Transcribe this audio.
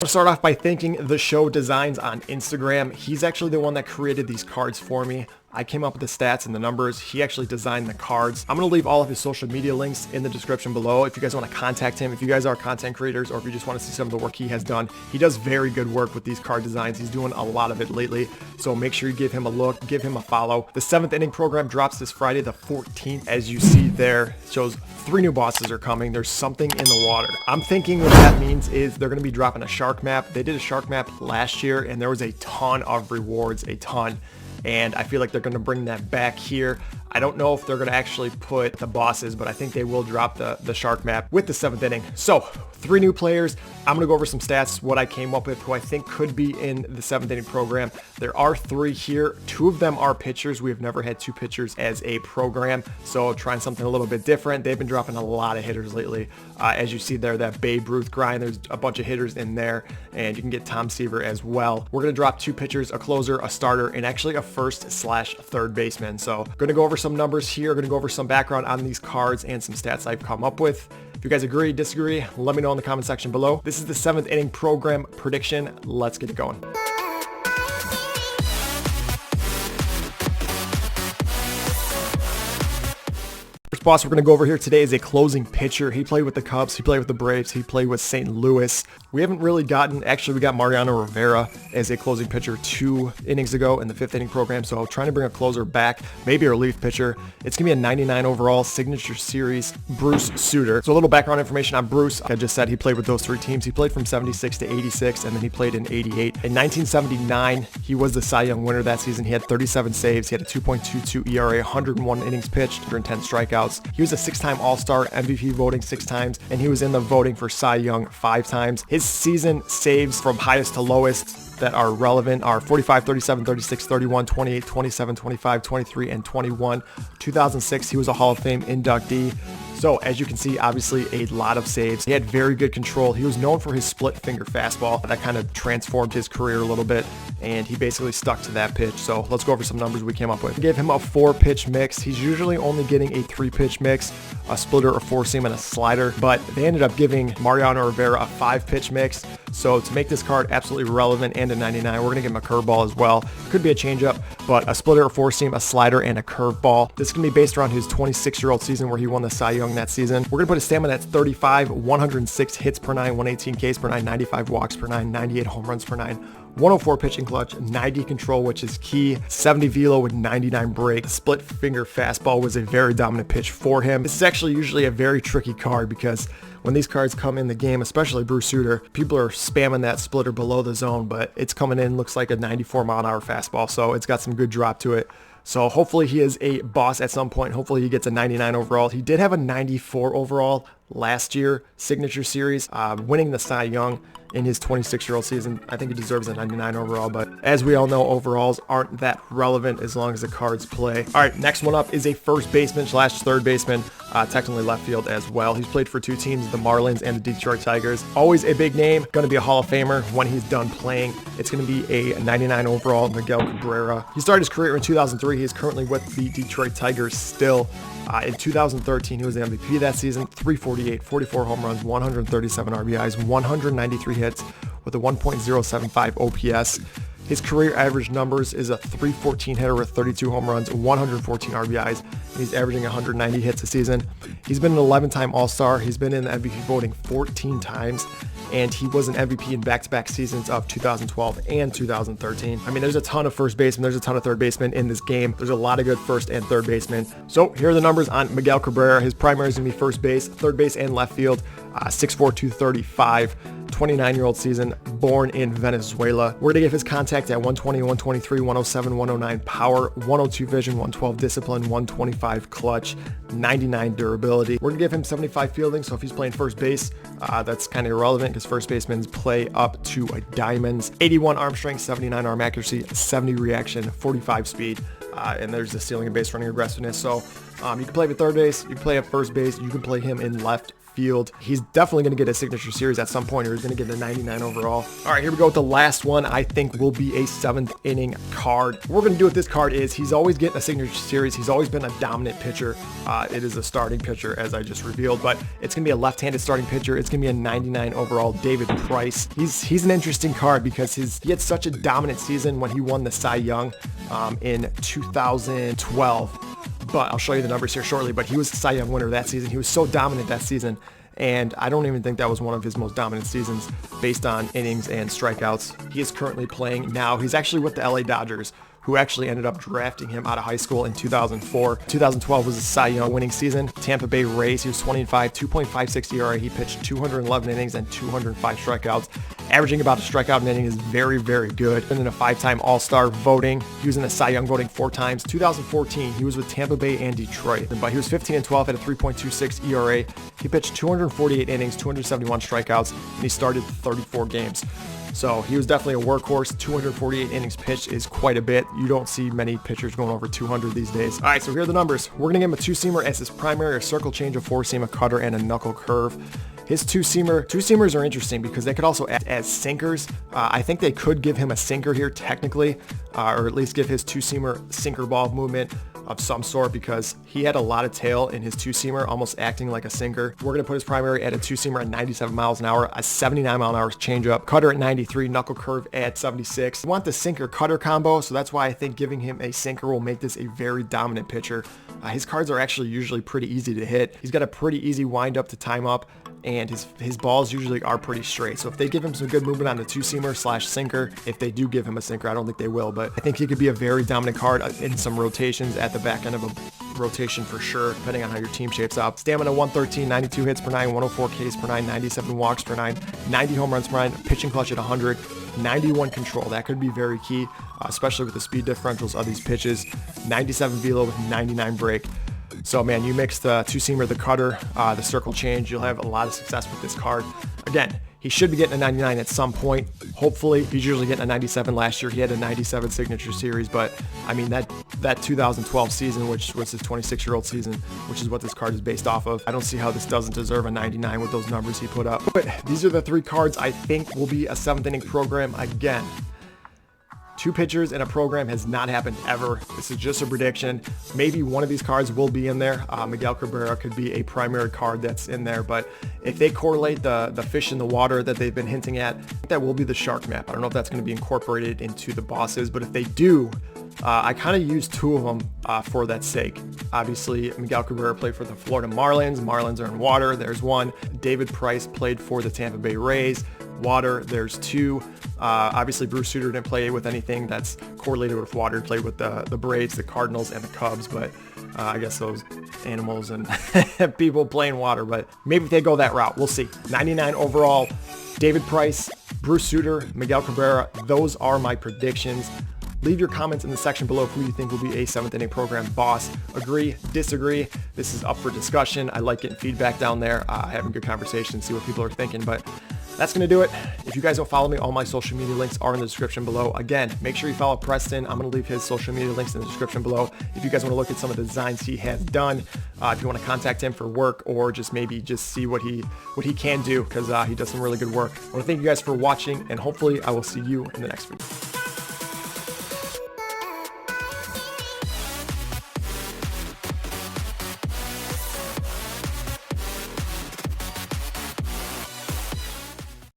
I'll start off by thanking The Show Designs on Instagram. He's actually the one that created these cards for me. I came up with the stats and the numbers. He actually designed the cards. I'm going to leave all of his social media links in the description below if you guys want to contact him. If you guys are content creators or if you just want to see some of the work he has done. He does very good work with these card designs. He's doing a lot of it lately. So make sure you give him a look, give him a follow. The 7th inning program drops this Friday the 14th. As you see there, it shows 3 new bosses are coming. There's something in the water. I'm thinking what that means is they're going to be dropping a shark map. They did a shark map last year and there was a ton of rewards, a ton. And I feel like they're going to bring that back here. I don't know if they're going to actually put the bosses, but I think they will drop the shark map with the 7th inning. So 3 new players. I'm going to go over some stats, what I came up with, who I think could be in the 7th inning program. There are 3 here. 2 of them are pitchers. We have never had 2 pitchers as a program, so trying something a little bit different. They've been dropping a lot of hitters lately. As you see there, that Babe Ruth grind, there's a bunch of hitters in there, and you can get Tom Seaver as well. We're going to drop 2 pitchers, a closer, a starter, and actually a first/third baseman. So going to go over some numbers here, going to go over some background on these cards and some stats I've come up with. If you guys agree, disagree, let me know in the comment section below. This is the 7th inning program prediction. Let's get it going. First boss we're going to go over here today is a closing pitcher. He played with the Cubs, he played with the Braves, he played with St. Louis. We haven't really gotten, actually we got Mariano Rivera as a closing pitcher 2 innings ago in the 5th inning program, so trying to bring a closer back, maybe a relief pitcher. It's going to be a 99 overall signature series, Bruce Sutter. So a little background information on Bruce. I just said he played with those 3 teams. He played from 76 to 86, and then he played in 88. In 1979, he was the Cy Young winner that season. He had 37 saves, he had a 2.22 ERA, 101 innings pitched, 110 strikeouts. He was a 6-time All-Star, MVP voting 6 times, and he was in the voting for Cy Young 5 times. His season saves from highest to lowest that are relevant are 45, 37, 36, 31, 28, 27, 25, 23, and 21. 2006, he was a Hall of Fame inductee. So as you can see, obviously a lot of saves. He had very good control. He was known for his split finger fastball. That kind of transformed his career a little bit, and he basically stuck to that pitch. So let's go over some numbers we came up with. We gave him a 4-pitch mix. He's usually only getting a 3-pitch mix, a splitter, a 4-seam, and a slider, but they ended up giving Mariano Rivera a 5-pitch mix. So to make this card absolutely relevant and a 99, we're going to give him a curveball as well. Could be a changeup, but a splitter, a 4-seam, a slider, and a curveball. This is going to be based around his 26-year-old season where he won the Cy Young that season. We're going to put a stamina that's 35, 106 hits per 9, 118 Ks per 9, 95 walks per 9, 98 home runs per 9, 104 pitching clutch, 90 control, which is key, 70 velo with 99 break. The split finger fastball was a very dominant pitch for him. This is actually usually a very tricky card because when these cards come in the game, especially Bruce Sutter, people are spamming that splitter below the zone, but it's coming in, looks like a 94 mile an hour fastball, so it's got some good drop to it. So hopefully he is a boss at some point. Hopefully he gets a 99 overall. He did have a 94 overall last year, signature series, winning the Cy Young in his 26-year-old season. I think he deserves a 99 overall, but as we all know, overalls aren't that relevant as long as the cards play. All right, next one up is a first baseman / third baseman, technically left field as well. He's played for 2 teams, the Marlins and the Detroit Tigers. Always a big name, going to be a Hall of Famer when he's done playing. It's going to be a 99 overall, Miguel Cabrera. He started his career in 2003. He is currently with the Detroit Tigers still. In 2013, he was the MVP that season, 348, 44 home runs, 137 RBIs, 193 hits with a 1.075 OPS. His career average numbers is a 314 hitter with 32 home runs, 114 RBIs, and he's averaging 190 hits a season. He's been an 11-time All-Star. He's been in the MVP voting 14 times, and he was an MVP in back-to-back seasons of 2012 and 2013. I mean, there's a ton of first basemen, there's a ton of third basemen in this game. There's a lot of good first and third basemen. So here are the numbers on Miguel Cabrera. His primary is going to be first base, third base, and left field. 6'4", 235, 29-year-old season, born in Venezuela. We're going to give his contact at 120, 123, 107, 109 power, 102 vision, 112 discipline, 125 clutch, 99 durability. We're going to give him 75 fielding, so if he's playing first base, that's kind of irrelevant because first basemen play up to a diamonds. 81 arm strength, 79 arm accuracy, 70 reaction, 45 speed, and there's the stealing and base running aggressiveness. So you can play him at third base, you can play at first base, you can play him in left field. He's definitely going to get a signature series at some point, or he's going to get a 99 overall. All right, here we go with the last one. I think will be a 7th inning card. What we're going to do with this card is he's always getting a signature series. He's always been a dominant pitcher. It is a starting pitcher, as I just revealed, but it's going to be a left-handed starting pitcher. It's going to be a 99 overall David Price. He's an interesting card because he had such a dominant season when he won the Cy Young in 2012. But I'll show you the numbers here shortly. But he was the Cy Young winner that season. He was so dominant that season. And I don't even think that was one of his most dominant seasons based on innings and strikeouts. He is currently playing now. He's actually with the LA Dodgers, who actually ended up drafting him out of high school in 2004. 2012 was a Cy Young winning season. Tampa Bay Rays, he was 20-5, 2.56 ERA. He pitched 211 innings and 205 strikeouts. Averaging about a strikeout an inning is very, very good. And in a 5-time All-Star voting. He was in the Cy Young voting 4 times. 2014, he was with Tampa Bay and Detroit. But he was 15-12 at a 3.26 ERA. He pitched 248 innings, 271 strikeouts, and he started 34 games. So he was definitely a workhorse. 248 innings pitched is quite a bit. You don't see many pitchers going over 200 these days. All right, so here are the numbers. We're going to give him a 2-seamer as his primary, a circle change, a 4-seam, a cutter, and a knuckle curve. His 2-seamers are interesting because they could also act as sinkers. I think they could give him a sinker here technically, or at least give his 2-seamer sinker ball movement of some sort, because he had a lot of tail in his 2-seamer, almost acting like a sinker. We're going to put his primary at a 2-seamer at 97 miles an hour, a 79 mile an hour changeup, cutter at 93, knuckle curve at 76. We want the sinker cutter combo, so that's why I think giving him a sinker will make this a very dominant pitcher. His cards are actually usually pretty easy to hit. He's got a pretty easy wind up to time up, and his balls usually are pretty straight. So if they give him some good movement on the 2-seamer / sinker, if they do give him a sinker, I don't think they will, but I think he could be a very dominant card in some rotations at the back end of a rotation for sure, depending on how your team shapes up. Stamina 113, 92 hits per 9, 104 Ks per 9, 97 walks per 9, 90 home runs per 9, pitching clutch at 100, 91 control. That could be very key, especially with the speed differentials of these pitches. 97 velo with 99 break. So man, you mix the 2-seamer, the cutter, the circle change, you'll have a lot of success with this card. Again, he should be getting a 99 at some point. Hopefully, he's usually getting a 97. Last year, he had a 97 signature series, but I mean, that 2012 season, which was his 26-year-old season, which is what this card is based off of, I don't see how this doesn't deserve a 99 with those numbers he put up. But these are the 3 cards I think will be a 7th inning program. Again, 2 pitchers in a program has not happened ever. This is just a prediction. Maybe one of these cards will be in there. Miguel Cabrera could be a primary card that's in there, but if they correlate the fish in the water that they've been hinting at, that will be the shark map. I don't know if that's going to be incorporated into the bosses, but if they do, I kind of use 2 of them for that sake. Obviously, Miguel Cabrera played for the Florida Marlins. Marlins are in water. There's 1. David Price played for the Tampa Bay Rays. Water, there's 2. Obviously, Bruce Sutter didn't play with anything that's correlated with water. He played with the Braves, the Cardinals, and the Cubs, but I guess those animals and people play in water, but maybe if they go that route, we'll see. 99 overall, David Price, Bruce Sutter, Miguel Cabrera, those are my predictions. Leave your comments in the section below who you think will be a 7th inning program boss. Agree, disagree. This is up for discussion. I like getting feedback down there, having good conversations, see what people are thinking, but that's going to do it. If you guys don't follow me, all my social media links are in the description below. Again, make sure you follow Preston. I'm going to leave his social media links in the description below. If you guys want to look at some of the designs he has done, if you want to contact him for work or just maybe just see what he can do, because he does some really good work. I want to thank you guys for watching, and hopefully I will see you in the next video.